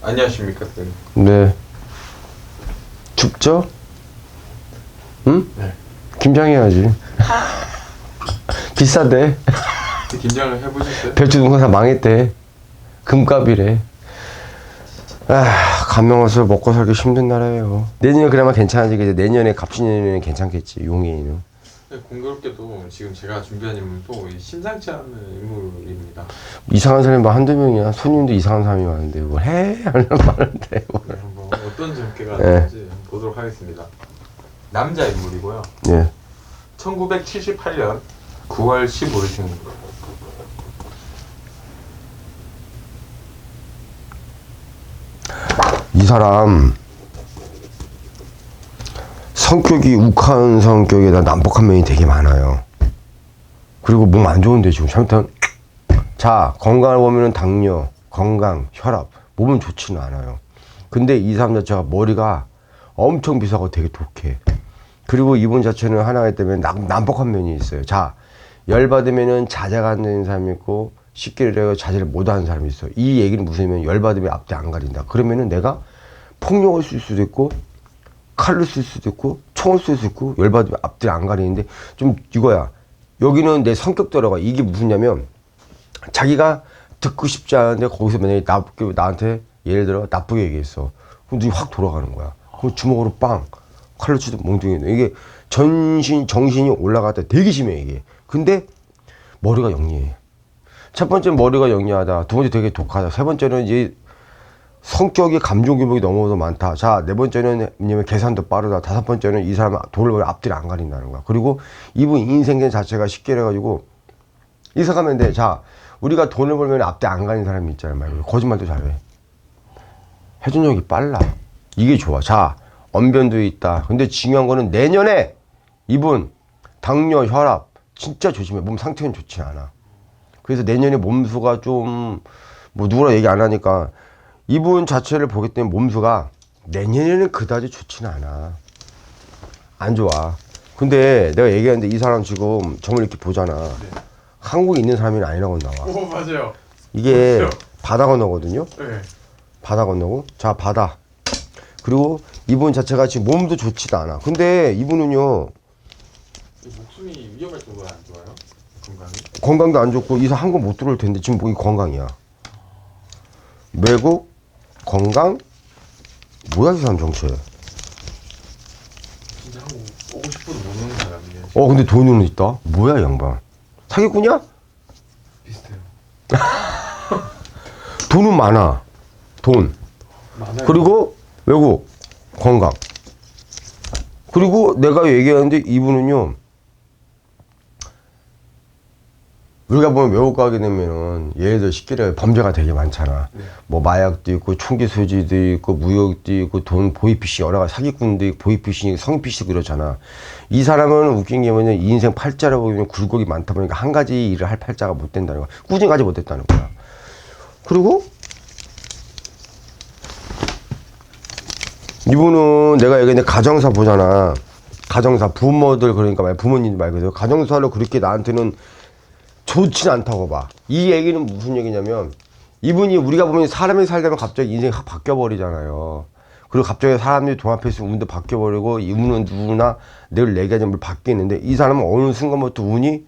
안녕하십니까, 선생님. 네. 춥죠? 응? 네. 김장해야지. 비싸대. 김장을 해보셨어요? 배추 농사 다 망했대. 금값이래. 감명어서 먹고 살기 힘든 나라예요. 내년에 그나마 괜찮아지겠지. 내년에 갑신년에는 괜찮겠지. 용해인은. 네, 공교롭게도 지금 제가 준비한 인물도 심상치 않은 인물입니다. 이상한 사람이 뭐 한두 명이야. 손님도 이상한 사람이 많은데 뭘 해? 하려고 하는데 뭘. 네, 한번 어떤 점괘가 네. 나는지 보도록 하겠습니다. 남자 인물이고요. 예. 1978년 9월 15일 이 사람 성격이 욱한 성격에다 난폭한 면이 되게 많아요. 그리고 몸 안 좋은데 지금 잘못하면 자 건강을 보면은 당뇨, 건강, 혈압 몸은 좋지는 않아요. 근데 이 사람 자체가 머리가 엄청 비싸고 되게 독해. 그리고 이분 자체는 하나가 때문에 난폭한 면이 있어요. 자 열받으면은 자제가 안 되는 사람이 있고 쉽게 자제를 못하는 사람이 있어요. 이 얘기는 무슨 열받으면 앞뒤 안 가린다. 그러면은 내가 폭력을 쓸 수도 있고 칼을 쓸 수도 있고 총을 쓸 수 있고 열받으면 앞뒤 안 가리는데 좀 이거야. 여기는 내 성격대로가 이게 무슨냐면 자기가 듣고 싶지 않은데 거기서 만약에 나한테 예를 들어 나쁘게 얘기했어. 그럼 눈이 확 돌아가는 거야. 그럼 주먹으로 빵 칼로 치도 멍청이. 이게 정신이 올라갔다 되게 심해 이게. 근데 머리가 영리해. 첫 번째는 머리가 영리하다. 두 번째 되게 독하다. 세 번째는 이제 성격이 감정 기복이 너무 많다. 자, 네 번째는 왜냐면 계산도 빠르다. 다섯 번째는 이 사람 돈을 벌면 앞뒤를 안 가린다는 거야. 그리고 이분 인생 자체가 쉽게 해가지고 이사가면 돼. 자, 우리가 돈을 벌면 앞뒤 안 가린 사람이 있잖아요. 말고 거짓말도 잘해. 회전력이 빨라. 이게 좋아. 자, 언변도 있다. 근데 중요한 거는 내년에 이분 당뇨, 혈압 진짜 조심해. 몸 상태는 좋지 않아. 그래서 내년에 몸수가 좀 뭐 누구랑 얘기 안 하니까 이분 자체를 보기 때문에 몸수가 내년에는 그다지 좋지는 않아. 안 좋아. 근데 내가 얘기하는데 이 사람 지금 점을 이렇게 보잖아. 네. 한국에 있는 사람이 아니라고 나와. 오, 맞아요. 이게 그렇죠? 바다 건너거든요. 네. 바다 건너고. 자, 바다. 그리고 이분 자체가 지금 몸도 좋지도 않아. 근데 이분은요. 목숨이 위험할 정도로 안 좋아요? 건강이? 건강도 안 좋고 이사 한국 못 들어올 텐데 지금 목이 건강이야. 외국 건강 뭐야 이 사람 정체. 진짜 한국 오고 싶어도 못 오는 사람이에요. 근데 돈은 있다. 뭐야 이 양반. 사기꾼이야? 비슷해요. 돈은 많아. 돈. 많아요. 그리고 외국 건강. 그리고 내가 얘기하는데 이분은요. 우리가 보면 외국 가게 되면은 예를 들어 쉽게 말해 범죄가 되게 많잖아. 네. 뭐 마약도 있고 총기 소지도 있고 무역도 있고 돈 보이피싱 여러 가지 사기꾼도 있고 보이피싱 성피싱 그러잖아. 이 사람은 웃긴 게 뭐냐면 인생 팔자라고 보면 굴곡이 많다 보니까 한 가지 일을 할 팔자가 못 된다는 거야. 꾸준히 가지 못했다는 거야. 그리고 이분은 내가 얘기했는데 가정사 보잖아. 가정사 부모들 그러니까 부모님 말 그대로 가정사로 그렇게 나한테는 좋진 않다고 봐. 이 얘기는 무슨 얘기냐면 이분이 우리가 보면 사람이 살다면 갑자기 인생이 확 바뀌어버리잖아요. 그리고 갑자기 사람들이 동합해서 운도 바뀌어버리고 이 운은 누구나 늘 얘기하자면 바뀌는데 이 사람은 어느 순간부터 운이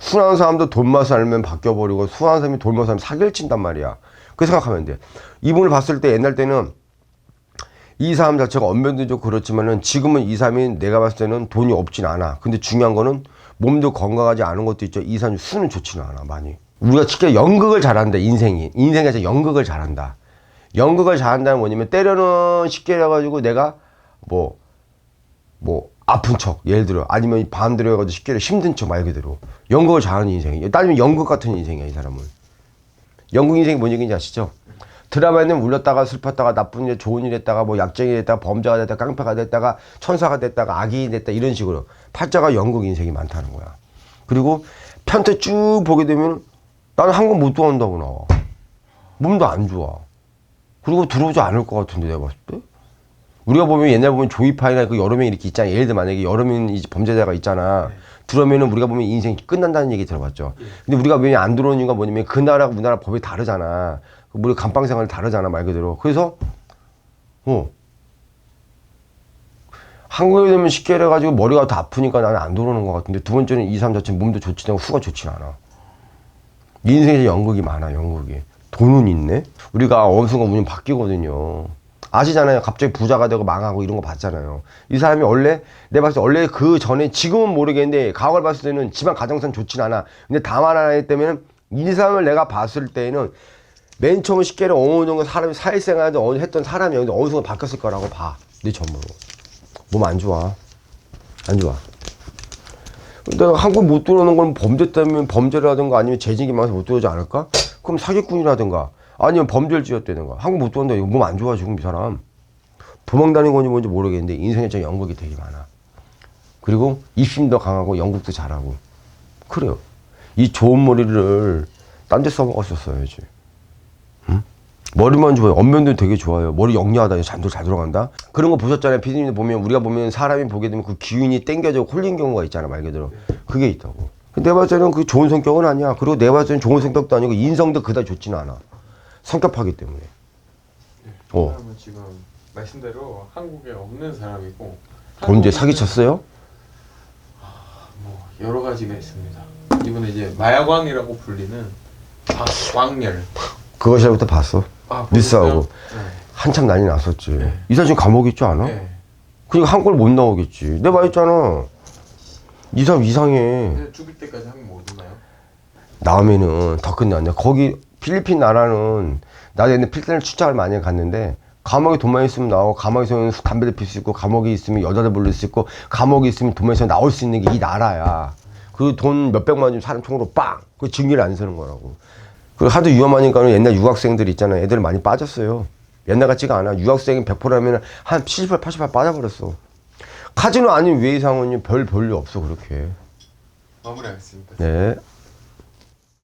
순한 사람도 돈 맛을 알면 바뀌어버리고 순한 사람이 돈 맛을 알면 사기를 친단 말이야. 그 생각하면 돼. 이분을 봤을 때 옛날 때는 이 사람 자체가 언변도 좀 그렇지만은 지금은 이 사람이 내가 봤을 때는 돈이 없진 않아. 근데 중요한 거는 몸도 건강하지 않은 것도 있죠. 이 사람이 수는 좋지는 않아 많이. 우리가 진짜 연극을 잘한다. 인생이 자체 연극을 잘한다. 연극을 잘한다는 뭐냐면 때려는 쉽게 해가지고 내가 뭐 아픈 척 예를 들어 아니면 반대로 해가지고 쉽게 힘든 척 말 그대로 연극을 잘하는 인생이. 따지면 연극 같은 인생이야 이 사람은. 연극 인생이 뭔 얘기인지 아시죠? 드라마에는 울렸다가 슬펐다가 나쁜 일 좋은 일 했다가 뭐 약쟁이 됐다가 범죄가 됐다가 깡패가 됐다가 천사가 됐다가 악인이 됐다 이런 식으로 팔자가 연극 인생이 많다는 거야. 그리고 편태 쭉 보게 되면 나는 한국 못 들어온다고 나와. 몸도 안 좋아. 그리고 들어오지 않을 것 같은데 내가 봤을 때. 우리가 보면 옛날 보면 조이파이나 그 여러 명 이렇게 있잖아. 예를 들어 만약에 여러 명 범죄자가 있잖아. 들어오면은 우리가 보면 인생이 끝난다는 얘기 들어봤죠. 근데 우리가 왜 안 들어오는 이유가 뭐냐면 그 나라가 우리나라 법이 다르잖아. 우리 감방 생활이 다르잖아 말 그대로. 그래서 한국에 되면 식결 해가지고 머리가 더 아프니까 나는 안 들어오는 것 같은데 두 번째는 이 사람 자체 몸도 좋지 않고 후가 좋진 않아. 인생에 연극이 많아 연극이. 돈은 있네. 우리가 어느 순간 운이 바뀌거든요. 아시잖아요. 갑자기 부자가 되고 망하고 이런 거 봤잖아요. 이 사람이 원래 내가 봤을 때 원래 그 전에 지금은 모르겠는데 과거를 봤을 때는 집안 가정상 좋진 않아. 근데 다만 하나 때문에 이 사람을 내가 봤을 때는 맨 처음 식결에 어느 정도 사람이 사회생활을 했던 사람이 어느 순간 바뀌었을 거라고 봐. 내 전부로. 몸 안 좋아. 안 좋아. 근데 한국 못 들어오는 건 범죄 때문에 범죄라든가 아니면 재직이 많아서 못 들어오지 않을까? 그럼 사기꾼이라든가 아니면 범죄를 지었다든가. 한국 못 들어온다. 이거 몸 안 좋아 지금 이 사람. 도망 다니는 건지 뭔지 모르겠는데 인생에 진짜 연극이 되게 많아. 그리고 입심도 강하고 연극도 잘하고. 그래요. 이 좋은 머리를 딴 데 써먹었었어야지. 응? 머리만 좋아요. 언변도 되게 좋아요. 머리 영리하다. 잠도 잘 들어간다. 그런 거 보셨잖아요. 피디님도 보면 우리가 보면 사람이 보게 되면 그 기운이 땡겨져 홀린 경우가 있잖아 말 그대로. 그게 있다고. 내 봤을 때는 그 좋은 성격은 아니야. 그리고 내 봤을 때는 좋은 성격도 아니고 인성도 그다지 좋지는 않아. 성격파기 때문에. 그 사람은 지금 말씀대로 한국에 없는 사람이고. 언제 사기쳤어요? 뭐 여러 가지가 있습니다. 이번에 이제 마약왕이라고 불리는 박광렬. 그거 시작부터 봤어. 뉴스하고. 네. 한참 난리 났었지. 네. 이 사람 지금 감옥에 있지 않아? 네. 그러니까 한골 못 나오겠지. 내가 말했잖아. 이 사람 이상해. 근데 죽을 때까지 한국 못 오나요? 나오면은 더 끝났네. 거기 필리핀 나라는 나도 옛날에 필리핀을 출장을 많이 갔는데 감옥에 돈만 있으면 나오고 감옥에서는 담배를 필 수 있고 감옥에 있으면 여자들 부를 수 있고 감옥에 있으면 돈만 있으면 나올 수 있는 게 이 나라야. 그 돈 몇백만 원 주면 사람 총으로 빵! 그 징계를 안 서는 거라고. 그리고 하도 위험하니까 옛날 유학생들 있잖아요. 애들 많이 빠졌어요. 옛날 같지가 않아. 유학생이 100%라면 한 70%, 80% 빠져버렸어. 카지노 아닌 외의상은요 별로 없어 그렇게. 마무리하겠습니다. 네.